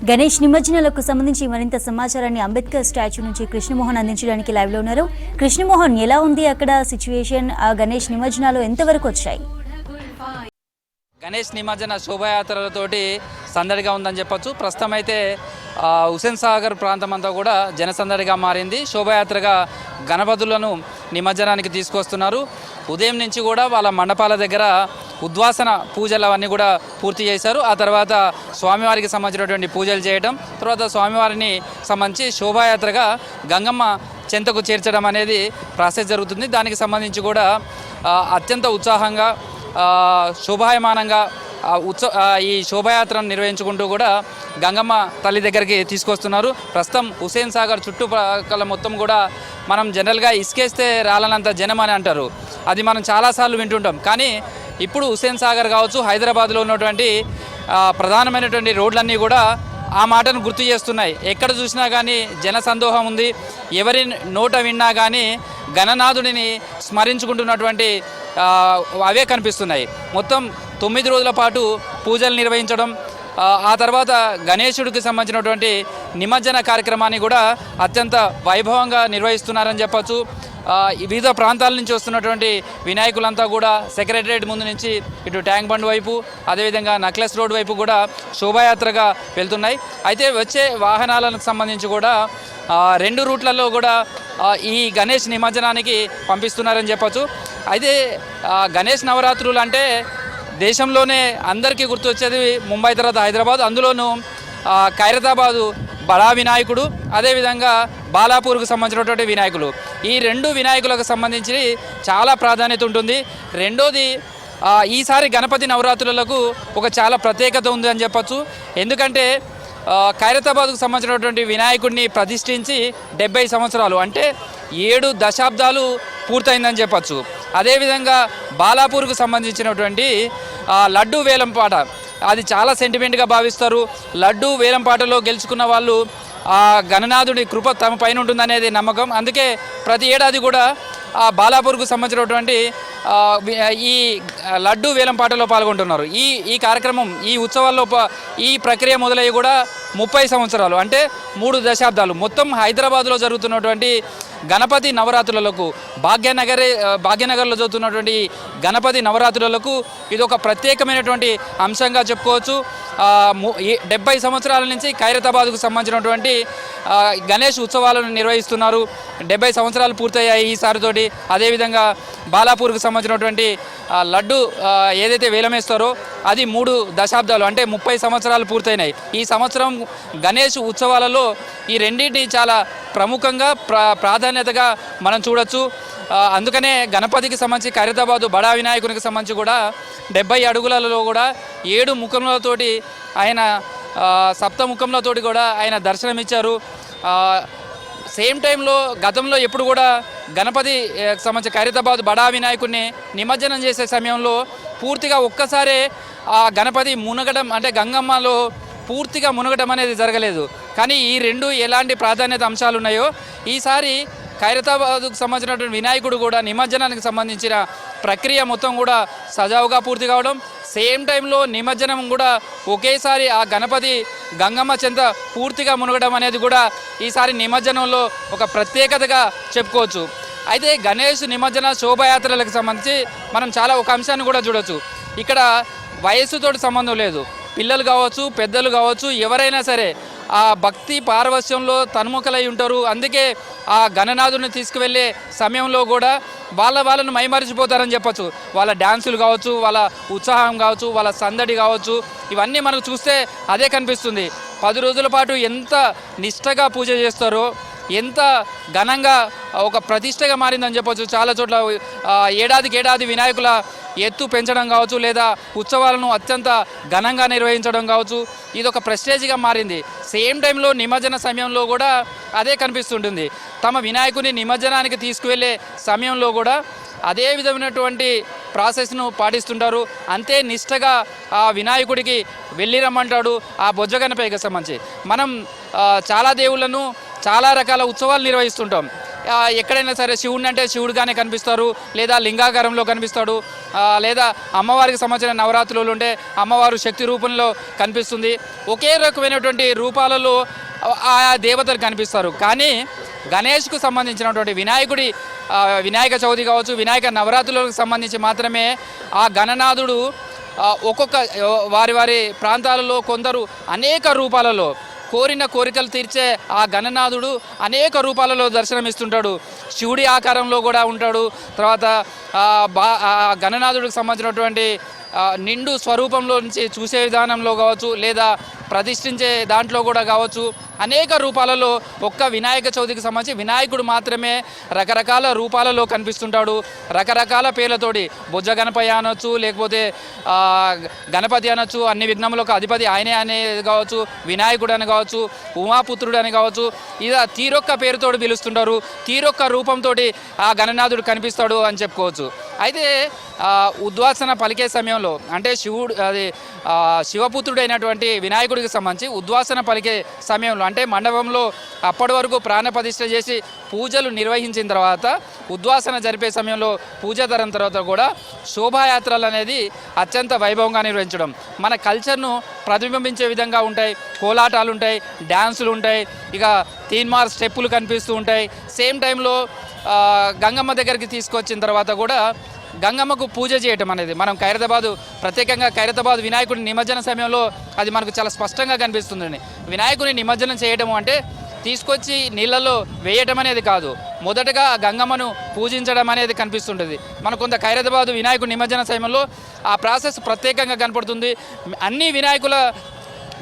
గణేష్ నిమజ్జనాలకు సంబంధించి మరింత సమాచారాన్ని అంబేద్కర్ స్టాచ్యూ నుంచి కృష్ణమోహన్ అందించడానికి లైవ్లో ఉన్నారు. కృష్ణమోహన్, ఎలా ఉంది అక్కడ సిచ్యువేషన్? ఆ గణేష్ నిమజ్జనాలు ఎంతవరకు వచ్చాయి? గణేష్ నిమజ్జన శోభాయాత్రలతోటి సందడిగా ఉందని చెప్పొచ్చు. ప్రస్తుతం అయితే హుసేన్ సాగర్ ప్రాంతం అంతా కూడా జనసందడిగా మారింది. శోభాయాత్రగా గణపతులను నిమజ్జనానికి తీసుకొస్తున్నారు. ఉదయం నుంచి కూడా వాళ్ళ మండపాల దగ్గర ఉద్వాసన పూజలు అవన్నీ కూడా పూర్తి చేశారు. ఆ తర్వాత స్వామివారికి సంబంధించినటువంటి పూజలు చేయడం, తర్వాత స్వామివారిని సంబంధించి శోభాయాత్రగా గంగమ్మ చెంతకు చేర్చడం అనేది ప్రాసెస్ జరుగుతుంది. దానికి సంబంధించి కూడా అత్యంత ఉత్సాహంగా శోభాయమానంగా ఈ శోభాయాత్రను నిర్వహించుకుంటూ కూడా గంగమ్మ తల్లి దగ్గరికి తీసుకొస్తున్నారు. ప్రస్తుతం హుసేన్ సాగర్ చుట్టుపక్కల మొత్తం కూడా మనం జనరల్గా ఇసుకేస్తే రాలనంత జనం అని అంటారు. అది మనం చాలాసార్లు వింటుంటాం. కానీ ఇప్పుడు హుసేన్ సాగర్ కావచ్చు, హైదరాబాద్లో ఉన్నటువంటి ప్రధానమైనటువంటి రోడ్లన్నీ కూడా ఆ మాటను గుర్తు చేస్తున్నాయి. ఎక్కడ చూసినా కానీ జనసందోహం ఉంది. ఎవరి నోట విన్నా కానీ గణనాథుడిని స్మరించుకుంటున్నటువంటి అవే కనిపిస్తున్నాయి. మొత్తం 9 రోజుల పాటు పూజలు నిర్వహించడం, ఆ తర్వాత గణేశుడికి సంబంధించినటువంటి నిమజ్జన కార్యక్రమాన్ని కూడా అత్యంత వైభవంగా నిర్వహిస్తున్నారని చెప్పచ్చు. వివిధ ప్రాంతాల నుంచి వస్తున్నటువంటి వినాయకులంతా కూడా సెక్రటరియట్ ముందు నుంచి ఇటు ట్యాంక్ బండ్ వైపు, అదేవిధంగా నక్లెస్ రోడ్ వైపు కూడా శోభాయాత్రగా వెళ్తున్నాయి. అయితే వచ్చే వాహనాలకు సంబంధించి కూడా 2 రూట్లలో కూడా ఈ గణేష్ నిమజ్జనానికి పంపిస్తున్నారని చెప్పచ్చు. అయితే గణేష్ నవరాత్రులు అంటే దేశంలోనే అందరికీ గుర్తొచ్చేది ముంబై తర్వాత హైదరాబాద్, అందులోనూ ఖైరతాబాదు బడా వినాయకుడు, అదేవిధంగా బాలాపూర్కు సంబంధించినటువంటి వినాయకులు. ఈ 2 వినాయకులకు సంబంధించి చాలా ప్రాధాన్యత ఉంటుంది. రెండోది, ఈసారి గణపతి నవరాత్రులకు ఒక చాలా ప్రత్యేకత ఉంది అని చెప్పచ్చు. ఎందుకంటే ఖైరతాబాద్కు సంబంధించినటువంటి వినాయకుడిని ప్రతిష్ఠించి 70 సంవత్సరాలు అంటే 7 దశాబ్దాలు పూర్తయిందని చెప్పచ్చు. అదేవిధంగా బాలాపూర్కు సంబంధించినటువంటి లడ్డూ వేలంపాట, అది చాలా సెంటిమెంట్గా భావిస్తారు. లడ్డూ వేలంపాటలో గెలుచుకున్న వాళ్ళు గణనాథుడి కృప తమ పైన ఉంటుందనేది నమ్మకం. అందుకే ప్రతి ఏడాది కూడా బాలాపూర్కు సంబంధించినటువంటి ఈ లడ్డూ వేలంపాటలో పాల్గొంటున్నారు. ఈ కార్యక్రమం, ఈ ఉత్సవాల్లో ఈ ప్రక్రియ మొదలయ్యి కూడా 30 సంవత్సరాలు అంటే 3 దశాబ్దాలు. మొత్తం హైదరాబాద్లో జరుగుతున్నటువంటి గణపతి నవరాత్రులకు, భాగ్యనగర్లో జరుగుతున్నటువంటి గణపతి నవరాత్రులకు ఇది ఒక ప్రత్యేకమైనటువంటి అంశంగా చెప్పుకోవచ్చు. 70 సంవత్సరాల నుంచి ఖైరతాబాద్కు సంబంధించినటువంటి గణేష్ ఉత్సవాలను నిర్వహిస్తున్నారు. 70 సంవత్సరాలు పూర్తయ్యాయి ఈసారితోటి. అదేవిధంగా బాలాపూర్కు సంబంధించినటువంటి లడ్డు ఏదైతే వేలమేస్తారో అది 3 దశాబ్దాలు అంటే 30 సంవత్సరాలు పూర్తయినాయి. ఈ సంవత్సరం గణేష్ ఉత్సవాలలో ఈ రెండింటిని చాలా ప్రముఖంగా ప్రాధాన్యతగా మనం చూడొచ్చు. అందుకనే గణపతికి సంబంధించి ఖైరతాబాదు బడా వినాయకునికి సంబంధించి కూడా 70 అడుగులలో కూడా 7 ముఖములతోటి ఆయన, సప్తముఖములతోటి కూడా ఆయన దర్శనమిచ్చారు. సేమ్ టైంలో గతంలో ఎప్పుడు కూడా గణపతి సంబంధించి ఖైరతాబాద్ బడా వినాయకుడిని నిమజ్జనం చేసే సమయంలో పూర్తిగా ఒక్కసారే ఆ గణపతి మునగడం అంటే గంగమ్మలో పూర్తిగా మునగడం అనేది జరగలేదు. కానీ ఈ 2 ఎలాంటి ప్రాధాన్యత అంశాలు ఉన్నాయో ఈసారి ఖైరతాబాద్కు సంబంధించినటువంటి వినాయకుడు కూడా నిమజ్జనానికి సంబంధించిన ప్రక్రియ మొత్తం కూడా సజావుగా పూర్తి కావడం, సేమ్ టైంలో నిమజ్జనం కూడా ఒకేసారి ఆ గణపతి గంగమ్మ చెంత పూర్తిగా మునగడం అనేది కూడా ఈసారి నిమజ్జనంలో ఒక ప్రత్యేకతగా చెప్పుకోవచ్చు. అయితే గణేష్ నిమజ్జన శోభాయాత్రలకు సంబంధించి మనం చాలా ఒక అంశాన్ని కూడా చూడవచ్చు. ఇక్కడ వయస్సుతోటి సంబంధం లేదు. పిల్లలు కావచ్చు, పెద్దలు కావచ్చు, ఎవరైనా సరే ఆ భక్తి పారవస్యంలో తన్ముఖలై ఉంటారు. అందుకే ఆ గణనాథుని తీసుకువెళ్ళే సమయంలో కూడా వాళ్ళను మైమరిచిపోతారని చెప్పచ్చు. వాళ్ళ డ్యాన్సులు కావచ్చు, వాళ్ళ ఉత్సాహం కావచ్చు, వాళ్ళ సందడి కావచ్చు, ఇవన్నీ మనకు చూస్తే అదే కనిపిస్తుంది. 10 రోజుల పాటు ఎంత నిష్టగా పూజ చేస్తారో, ఎంత ఘనంగా ఒక ప్రతిష్టగా మారిందని చెప్పచ్చు. చాలా చోట్ల ఏడాది వినాయకుల ఎత్తు పెంచడం కావచ్చు, లేదా ఉత్సవాలను అత్యంత ఘనంగా నిర్వహించడం కావచ్చు, ఇది ఒక ప్రెస్టేజ్గా మారింది. సేమ్ టైంలో నిమజ్జన సమయంలో కూడా అదే కనిపిస్తుంటుంది. తమ వినాయకుని నిమజ్జనానికి తీసుకువెళ్ళే సమయంలో కూడా అదే విధమైనటువంటి ప్రాసెస్ను పాటిస్తుంటారు. అంతే నిష్టగా ఆ వినాయకుడికి వెళ్ళి రమ్మంటాడు ఆ బొజ్జగణపైకి సంబంధించి. మనం చాలా దేవుళ్ళను, చాలా రకాల ఉత్సవాలు నిర్వహిస్తుంటాం. ఎక్కడైనా సరే శివుడిని అంటే శివుడుగానే కనిపిస్తారు, లేదా లింగాకారంలో కనిపిస్తాడు, లేదా అమ్మవారికి సంబంధించిన నవరాత్రులు ఉంటే అమ్మవారు శక్తి రూపంలో కనిపిస్తుంది. ఒకే రకమైనటువంటి రూపాలలో ఆయా దేవతలు కనిపిస్తారు. కానీ గణేష్కు సంబంధించినటువంటి వినాయక చవితి కావచ్చు, వినాయక నవరాత్రులకు సంబంధించి మాత్రమే ఆ గణనాథుడు ఒక్కొక్క వారి ప్రాంతాలలో కొందరు అనేక రూపాలలో కోరిన కోరికలు తీర్చే ఆ గణనాథుడు అనేక రూపాలలో దర్శనమిస్తుంటాడు. శివుడి ఆకారంలో కూడా ఉంటాడు. తర్వాత గణనాథుడికి సంబంధించినటువంటి నిండు స్వరూపంలో నుంచి చూసే విధానంలో కావచ్చు, లేదా ప్రతిష్ఠించే దాంట్లో కూడా కావచ్చు, అనేక రూపాలలో ఒక్క వినాయక చవితికి సంబంధించి వినాయకుడు మాత్రమే రకరకాల రూపాలలో కనిపిస్తుంటాడు. రకరకాల పేర్లతోటి బొజ్జ గణపయ్య అనొచ్చు, లేకపోతే గణపతి అనొచ్చు, అన్ని విఘ్నములకు అధిపతి ఆయనే అనేది కావచ్చు, వినాయకుడు అని కావచ్చు, ఉమాపుత్రుడు అని కావచ్చు, ఇలా తీరొక్క పేరుతోటి పిలుస్తుంటారు. తీరొక్క రూపంతో ఆ గణనాథుడు కనిపిస్తాడు అని చెప్పుకోవచ్చు. అయితే ఉద్వాసన పలికే సమయంలో అంటే శివపుత్రుడు అయినటువంటి వినాయకుడికి సంబంధించి ఉద్వాసన పలికే సమయంలో అంటే మండపంలో అప్పటి వరకు ప్రాణప్రతిష్ఠ చేసి పూజలు నిర్వహించిన తర్వాత ఉద్వాసన జరిపే సమయంలో పూజ తరం తర్వాత కూడా శోభాయాత్రలు అనేది అత్యంత వైభవంగా నిర్వహించడం, మన కల్చర్ను ప్రతిబింబించే విధంగా ఉంటాయి. కోలాటాలు ఉంటాయి, డ్యాన్సులు ఉంటాయి, ఇక తీన్మార్ స్టెప్పులు కనిపిస్తూ ఉంటాయి. సేమ్ టైంలో గంగమ్మ దగ్గరికి తీసుకొచ్చిన తర్వాత కూడా గంగమ్మకు పూజ చేయటం అనేది మనం ప్రత్యేకంగా ఖైరతాబాద్ వినాయకుడి నిమజ్జన సమయంలో అది మనకు చాలా స్పష్టంగా కనిపిస్తుంది. వినాయకుని నిమజ్జనం చేయడం అంటే తీసుకొచ్చి నీళ్ళల్లో వేయటం అనేది కాదు, మొదటగా గంగమ్మను పూజించడం అనేది కనిపిస్తుంటుంది. మనకు కొంత ఖైరతాబాద్ వినాయకుడి నిమజ్జన సమయంలో ఆ ప్రాసెస్ ప్రత్యేకంగా కనపడుతుంది. అన్ని వినాయకుల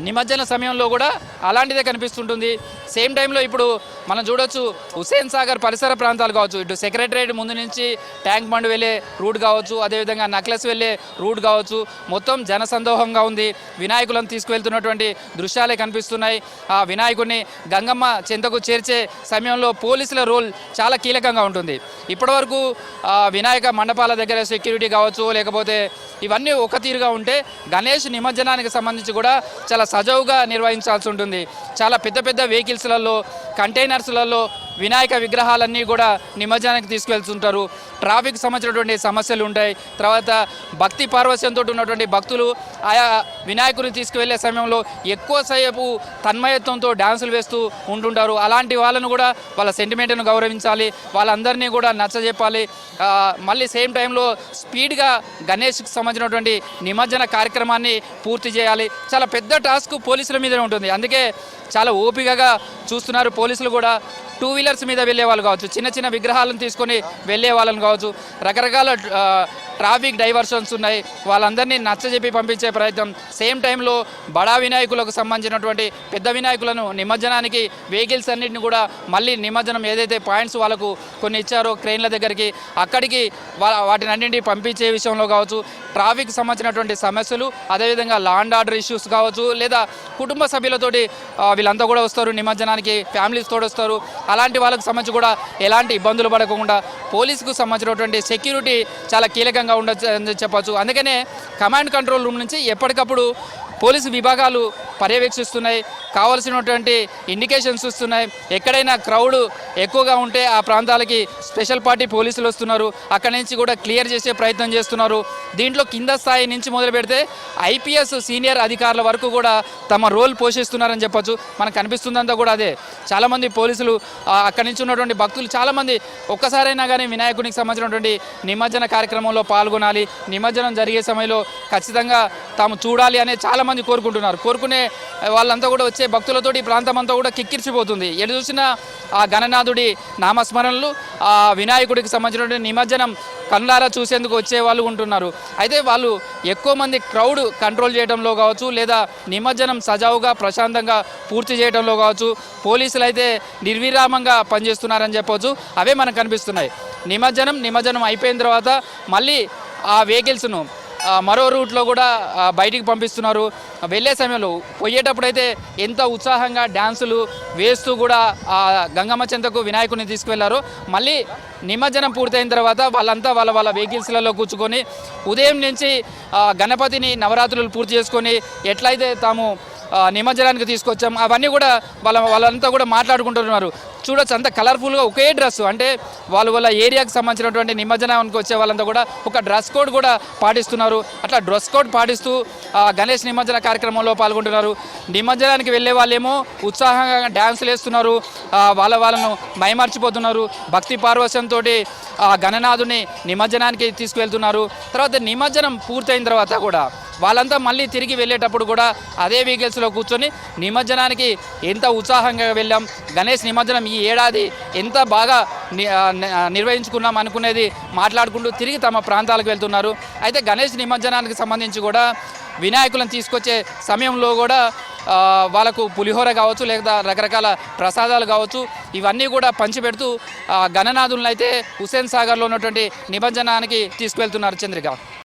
నిమజ్జన సమయంలో కూడా అలాంటిదే కనిపిస్తుంటుంది. సేమ్ టైంలో ఇప్పుడు మనం చూడొచ్చు హుస్సేన్ సాగర్ పరిసర ప్రాంతాలు కావచ్చు, ఇటు సెక్రటరేట్ ముందు నుంచి ట్యాంక్ బండ్ వెళ్ళే రూట్ కావచ్చు, అదేవిధంగా నక్లెస్ వెళ్ళే రూట్ కావచ్చు, మొత్తం జనసందోహంగా ఉంది. వినాయకులను తీసుకువెళ్తున్నటువంటి దృశ్యాలే కనిపిస్తున్నాయి. ఆ వినాయకుడిని గంగమ్మ చెంతకు చేర్చే సమయంలో పోలీసుల రోల్ చాలా కీలకంగా ఉంటుంది. ఇప్పటివరకు వినాయక మండపాల దగ్గర సెక్యూరిటీ కావచ్చు, లేకపోతే ఇవన్నీ ఒక తీరుగా ఉంటే గణేష్ నిమజ్జనానికి సంబంధించి కూడా చాలా సజావుగా నిర్వహించాల్సి ఉంటుంది. చాలా పెద్ద పెద్ద వెహికల్స్లలో, కంటైనర్స్లలో వినాయక విగ్రహాలన్నీ కూడా నిమజ్జనానికి తీసుకువెళ్తుంటారు. ట్రాఫిక్ సంబంధించినటువంటి సమస్యలు ఉంటాయి. తర్వాత భక్తి పార్వశ్యంతో ఉన్నటువంటి భక్తులు ఆయా వినాయకుడిని తీసుకువెళ్ళే సమయంలో ఎక్కువసేపు తన్మయత్వంతో డ్యాన్సులు వేస్తూ ఉంటుంటారు. అలాంటి వాళ్ళను కూడా వాళ్ళ సెంటిమెంట్ను గౌరవించాలి, వాళ్ళందరినీ కూడా నచ్చజెప్పాలి. మళ్ళీ సేమ్ టైంలో స్పీడ్గా గణేష్కి సంబంధించినటువంటి నిమజ్జన కార్యక్రమాన్ని పూర్తి చేయాలి. చాలా పెద్ద టాస్క్ పోలీసుల మీదనే ఉంటుంది. అందుకే చాలా ఓపికగా చూస్తున్నారు పోలీసులు కూడా. 2 వీలర్స్ మీద వెళ్ళే వాళ్ళు కావచ్చు, చిన్న చిన్న విగ్రహాలను తీసుకొని వెళ్ళే వాళ్ళని కావచ్చు, రకరకాల ట్రాఫిక్ డైవర్షన్స్ ఉన్నాయి, వాళ్ళందరినీ నచ్చజెప్పి పంపించే ప్రయత్నం. సేమ్ టైంలో బడా వినాయకులకు సంబంధించినటువంటి పెద్ద వినాయకులను నిమజ్జనానికి వెహికల్స్ అన్నింటిని కూడా మళ్ళీ నిమజ్జనం ఏదైతే పాయింట్స్ వాళ్ళకు కొన్ని ఇచ్చారో క్రెయిన్ల దగ్గరికి, అక్కడికి వాటిని అన్నింటినీ పంపించే విషయంలో కావచ్చు, ట్రాఫిక్ సంబంధించినటువంటి సమస్యలు, అదేవిధంగా లా అండ్ ఆర్డర్ ఇష్యూస్ కావచ్చు, లేదా కుటుంబ సభ్యులతోటి వీళ్ళంతా కూడా వస్తారు నిమజ్జనానికి, ఫ్యామిలీస్ తోడు వస్తారు. అలాంటి వాళ్ళకు సంబంధించి కూడా ఎలాంటి ఇబ్బందులు పడకుండా పోలీసుకు సంబంధించినటువంటి సెక్యూరిటీ చాలా కీలకంగా ఉండొచ్చు అని చెప్పచ్చు. అందుకనే కమాండ్ కంట్రోల్ రూమ్ నుంచి ఎప్పటికప్పుడు పోలీసు విభాగాలు పర్యవేక్షిస్తున్నాయి, కావాల్సినటువంటి ఇండికేషన్స్ ఇస్తున్నాయి. ఎక్కడైనా క్రౌడ్ ఎక్కువగా ఉంటే ఆ ప్రాంతాలకి స్పెషల్ పార్టీ పోలీసులు వస్తున్నారు, అక్కడి నుంచి కూడా క్లియర్ చేసే ప్రయత్నం చేస్తున్నారు. దీంట్లో కింద స్థాయి నుంచి మొదలు పెడితే ఐపీఎస్ సీనియర్ అధికారుల వరకు కూడా తమ రోల్ పోషిస్తున్నారని చెప్పచ్చు. మనకు కనిపిస్తుందంతా కూడా అదే. చాలామంది పోలీసులు అక్కడి నుంచి ఉన్నటువంటి భక్తులు చాలామంది ఒక్కసారైనా కానీ వినాయకునికి సంబంధించినటువంటి నిమజ్జన కార్యక్రమంలో పాల్గొనాలి, నిమజ్జనం జరిగే సమయంలో ఖచ్చితంగా తాము చూడాలి అనే చాలామంది కోరుకునే వాళ్ళంతా కూడా వచ్చే భక్తులతోటి ఈ ప్రాంతం అంతా కూడా కిక్కిరిసిపోతుంది. ఎటు చూసినా ఆ గణనాథుడి నామస్మరణలు, ఆ వినాయకుడికి సంబంధించినటువంటి నిమజ్జనం కళ్ళారా చూసేందుకు వచ్చే వాళ్ళు ఉంటున్నారు. అయితే వాళ్ళు ఎక్కువ మంది క్రౌడ్ కంట్రోల్ చేయడంలో కావచ్చు, లేదా నిమజ్జనం సజావుగా ప్రశాంతంగా పూర్తి చేయడంలో కావచ్చు, పోలీసులు అయితే నిర్విరామంగా పనిచేస్తున్నారని చెప్పవచ్చు. అవే మనకు కనిపిస్తున్నాయి. నిమజ్జనం అయిపోయిన తర్వాత మళ్ళీ ఆ వెహికల్స్ను మరో రూట్లో కూడా బయటికి పంపిస్తున్నారు. వెళ్ళే సమయంలో పోయేటప్పుడు అయితే ఎంత ఉత్సాహంగా డ్యాన్సులు వేస్తూ కూడా ఆ గంగమ్మ చెంతకు వినాయకుడిని తీసుకువెళ్లారు. మళ్ళీ నిమజ్జనం పూర్తయిన తర్వాత వాళ్ళంతా వాళ్ళ వెహికల్స్లలో కూర్చుకొని ఉదయం నుంచి గణపతిని నవరాత్రులు పూర్తి చేసుకొని ఎట్లయితే తాము నిమజ్జనానికి తీసుకొచ్చాం. అవన్నీ కూడా వాళ్ళంతా కూడా మాట్లాడుకుంటున్నారు. చూడొచ్చు, అంత కలర్ఫుల్గా ఒకే డ్రెస్, అంటే వాళ్ళ ఏరియాకి సంబంధించినటువంటి నిమజ్జనానికి వచ్చే వాళ్ళంతా కూడా ఒక డ్రెస్ కోడ్ కూడా పాటిస్తున్నారు. అట్లా డ్రెస్ కోడ్ పాటిస్తూ గణేష్ నిమజ్జన కార్యక్రమంలో పాల్గొంటున్నారు. నిమజ్జనానికి వెళ్ళే వాళ్ళేమో ఉత్సాహంగా డ్యాన్సులు వేస్తున్నారు, వాళ్ళను మైమర్చిపోతున్నారు. భక్తి పార్వశ్యంతో గణనాథుని నిమజ్జనానికి తీసుకువెళ్తున్నారు. తర్వాత నిమజ్జనం పూర్తయిన తర్వాత కూడా వాళ్ళంతా మళ్ళీ తిరిగి వెళ్ళేటప్పుడు కూడా అదే వెహికల్స్లో కూర్చొని నిమజ్జనానికి ఎంత ఉత్సాహంగా వెళ్ళాం, గణేష్ నిమజ్జనం ఈ ఏడాది ఎంత బాగా నిర్వహించుకున్నాం అనుకునేది మాట్లాడుకుంటూ తిరిగి తమ ప్రాంతాలకు వెళ్తున్నారు. అయితే గణేష్ నిమజ్జనానికి సంబంధించి కూడా వినాయకులను తీసుకొచ్చే సమయంలో కూడా వాళ్ళకు పులిహోర కావచ్చు, లేదా రకరకాల ప్రసాదాలు కావచ్చు, ఇవన్నీ కూడా పంచిపెడుతూ గణనాథులను అయితే హుస్సేన్ సాగర్లో ఉన్నటువంటి నిమజ్జనానికి తీసుకువెళ్తున్నారు. చంద్రిక.